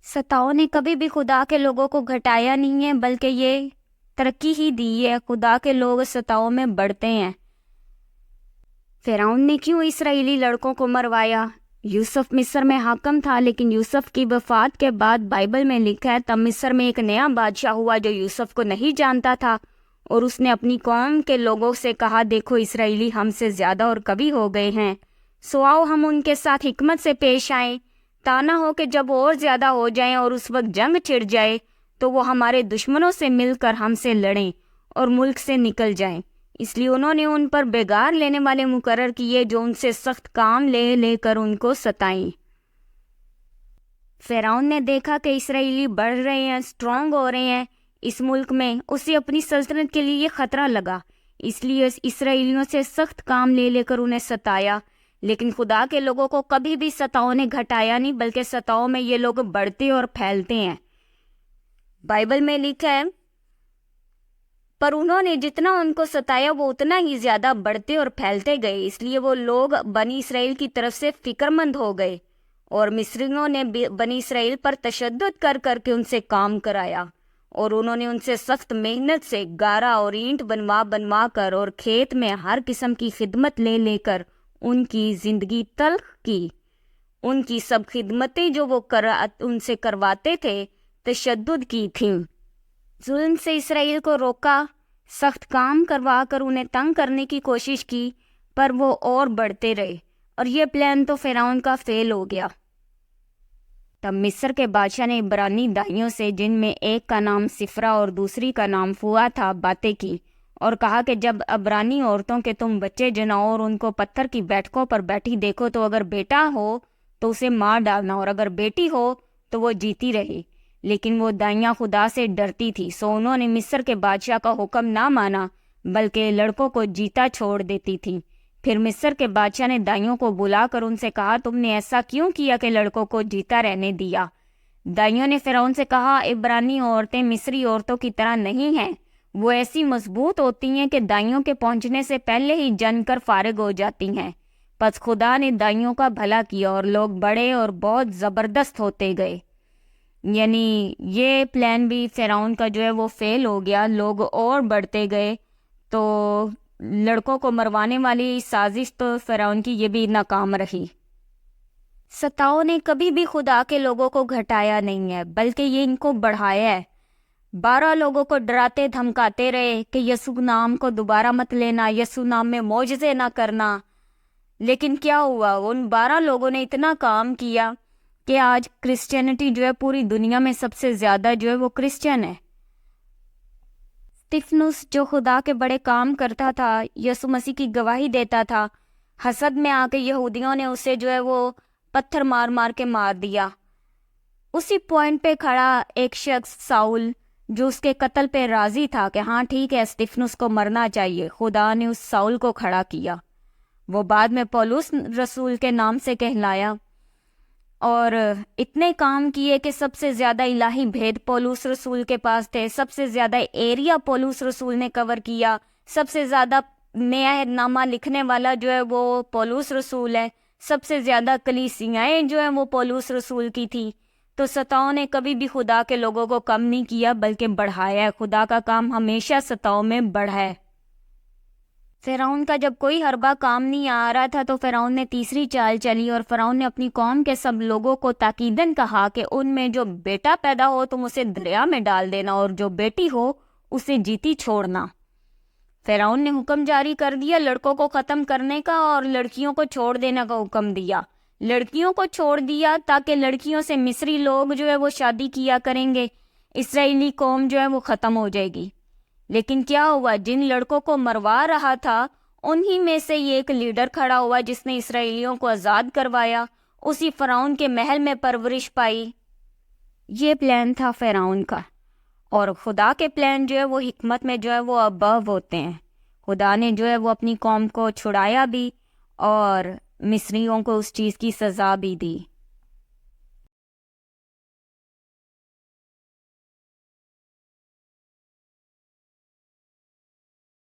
ستاؤں نے کبھی بھی خدا کے لوگوں کو گھٹایا نہیں ہے بلکہ یہ ترقی ہی دی ہے۔ خدا کے لوگ ستاؤں میں بڑھتے ہیں۔ فرعون نے کیوں اسرائیلی لڑکوں کو مروایا؟ یوسف مصر میں حاکم تھا، لیکن یوسف کی وفات کے بعد بائبل میں لکھا ہے تب مصر میں ایک نیا بادشاہ ہوا جو یوسف کو نہیں جانتا تھا، اور اس نے اپنی قوم کے لوگوں سے کہا، دیکھو اسرائیلی ہم سے زیادہ اور قوی ہو گئے ہیں، سو آؤ ہم ان کے ساتھ حکمت سے پیش آئیں، تا نہ ہو کہ جب اور زیادہ ہو جائیں اور اس وقت جنگ چھڑ جائے تو وہ ہمارے دشمنوں سے مل کر ہم سے لڑیں اور ملک سے نکل جائیں۔ اس لیے انہوں نے ان پر بگار لینے والے مقرر کیے جو ان سے سخت کام لے لے کر ان کو ستائیں۔ فرعون نے دیکھا کہ اسرائیلی بڑھ رہے ہیں، اسٹرانگ ہو رہے ہیں اس ملک میں، اسے اپنی سلطنت کے لیے یہ خطرہ لگا، اس لیے اسرائیلیوں سے سخت کام لے لے کر انہیں ستایا۔ لیکن خدا کے لوگوں کو کبھی بھی ستاؤں نے گھٹایا نہیں، بلکہ ستاؤں میں یہ لوگ بڑھتے اور پھیلتے ہیں۔ بائبل میں لکھا ہے، پر انہوں نے جتنا ان کو ستایا وہ اتنا ہی زیادہ بڑھتے اور پھیلتے گئے، اس لیے وہ لوگ بنی اسرائیل کی طرف سے فکر مند ہو گئے، اور مصریوں نے بنی اسرائیل پر تشدد کر کر کے ان سے کام کرایا، اور انہوں نے ان سے سخت محنت سے گارا اور اینٹ بنوا کر اور کھیت میں ہر قسم کی خدمت لے لے کر ان کی زندگی تلخ کی۔ ان کی سب خدمتیں جو وہ ان سے کرواتے تھے تشدد کی تھیں۔ ظلم سے اسرائیل کو روکا، سخت کام کروا کر انہیں تنگ کرنے کی کوشش کی، پر وہ اور بڑھتے رہے، اور یہ پلان تو فرعون کا فیل ہو گیا۔ تب مصر کے بادشاہ نے عبرانی دائیوں سے، جن میں ایک کا نام سفرا اور دوسری کا نام فوا تھا، باتیں کی اور کہا کہ جب عبرانی عورتوں کے تم بچے جناؤ اور ان کو پتھر کی بیٹھکوں پر بیٹھی دیکھو تو اگر بیٹا ہو تو اسے مار ڈالنا، اور اگر بیٹی ہو تو وہ جیتی رہے۔ لیکن وہ دائیاں خدا سے ڈرتی تھی، سو انہوں نے مصر کے بادشاہ کا حکم نہ مانا، بلکہ لڑکوں کو جیتا چھوڑ دیتی تھیں۔ پھر مصر کے بادشاہ نے دائیوں کو بلا کر ان سے کہا، تم نے ایسا کیوں کیا کہ لڑکوں کو جیتا رہنے دیا؟ دائیوں نے فرعون سے کہا، عبرانی عورتیں مصری عورتوں کی طرح نہیں ہیں، وہ ایسی مضبوط ہوتی ہیں کہ دائیوں کے پہنچنے سے پہلے ہی جن کر فارغ ہو جاتی ہیں۔ پس خدا نے دائیوں کا بھلا کیا اور لوگ بڑے اور بہت زبردست ہوتے گئے۔ یعنی یہ پلان بھی فرعون کا جو ہے وہ فیل ہو گیا، لوگ اور بڑھتے گئے، تو لڑکوں کو مروانے والی سازش تو فرعون کی یہ بھی ناکام رہی۔ ستاؤں نے کبھی بھی خدا کے لوگوں کو گھٹایا نہیں ہے، بلکہ یہ ان کو بڑھایا ہے۔ 12 لوگوں کو ڈراتے دھمکاتے رہے کہ یسوع نام کو دوبارہ مت لینا، یسوع نام میں معجزے نہ کرنا، لیکن کیا ہوا؟ ان 12 لوگوں نے اتنا کام کیا کہ آج کرسچینٹی جو ہے پوری دنیا میں سب سے زیادہ جو ہے وہ کرسچن ہے۔ اسطفنس جو خدا کے بڑے کام کرتا تھا، یسوع مسیح کی گواہی دیتا تھا، حسد میں آ کے یہودیوں نے اسے جو ہے وہ پتھر مار مار کے مار دیا۔ اسی پوائنٹ پہ کھڑا ایک شخص ساؤل جو اس کے قتل پہ راضی تھا کہ ہاں ٹھیک ہے اسطفنس کو مرنا چاہیے، خدا نے اس ساؤل کو کھڑا کیا۔ وہ بعد میں پولس رسول کے نام سے کہلایا، اور اتنے کام کیے کہ سب سے زیادہ الہی بھید پولس رسول کے پاس تھے، سب سے زیادہ ایریا پولس رسول نے کور کیا، سب سے زیادہ نیا نامہ لکھنے والا جو ہے وہ پولس رسول ہے، سب سے زیادہ کلیسیائیں جو ہیں وہ پولس رسول کی تھی۔ تو ستاؤں نے کبھی بھی خدا کے لوگوں کو کم نہیں کیا بلکہ بڑھایا ہے۔ خدا کا کام ہمیشہ ستاؤں میں بڑھا ہے۔ فرعون کا جب کوئی حربہ کام نہیں آ رہا تھا تو فرعون نے تیسری چال چلی، اور فرعون نے اپنی قوم کے سب لوگوں کو تاکیداً کہا کہ ان میں جو بیٹا پیدا ہو تم اسے دریا میں ڈال دینا، اور جو بیٹی ہو اسے جیتی چھوڑنا۔ فرعون نے حکم جاری کر دیا لڑکوں کو ختم کرنے کا، اور لڑکیوں کو چھوڑ دینے کا حکم دیا۔ لڑکیوں کو چھوڑ دیا تاکہ لڑکیوں سے مصری لوگ جو ہے وہ شادی کیا کریں گے، اسرائیلی قوم جو ہے وہ ختم ہو جائے گی۔ لیکن کیا ہوا؟ جن لڑکوں کو مروا رہا تھا انہی میں سے یہ ایک لیڈر کھڑا ہوا جس نے اسرائیلیوں کو آزاد کروایا، اسی فرعون کے محل میں پرورش پائی۔ یہ پلان تھا فرعون کا، اور خدا کے پلان جو ہے وہ حکمت میں جو ہے وہ ابو ہوتے ہیں۔ خدا نے جو ہے وہ اپنی قوم کو چھڑایا بھی اور مصریوں کو اس چیز کی سزا بھی دی۔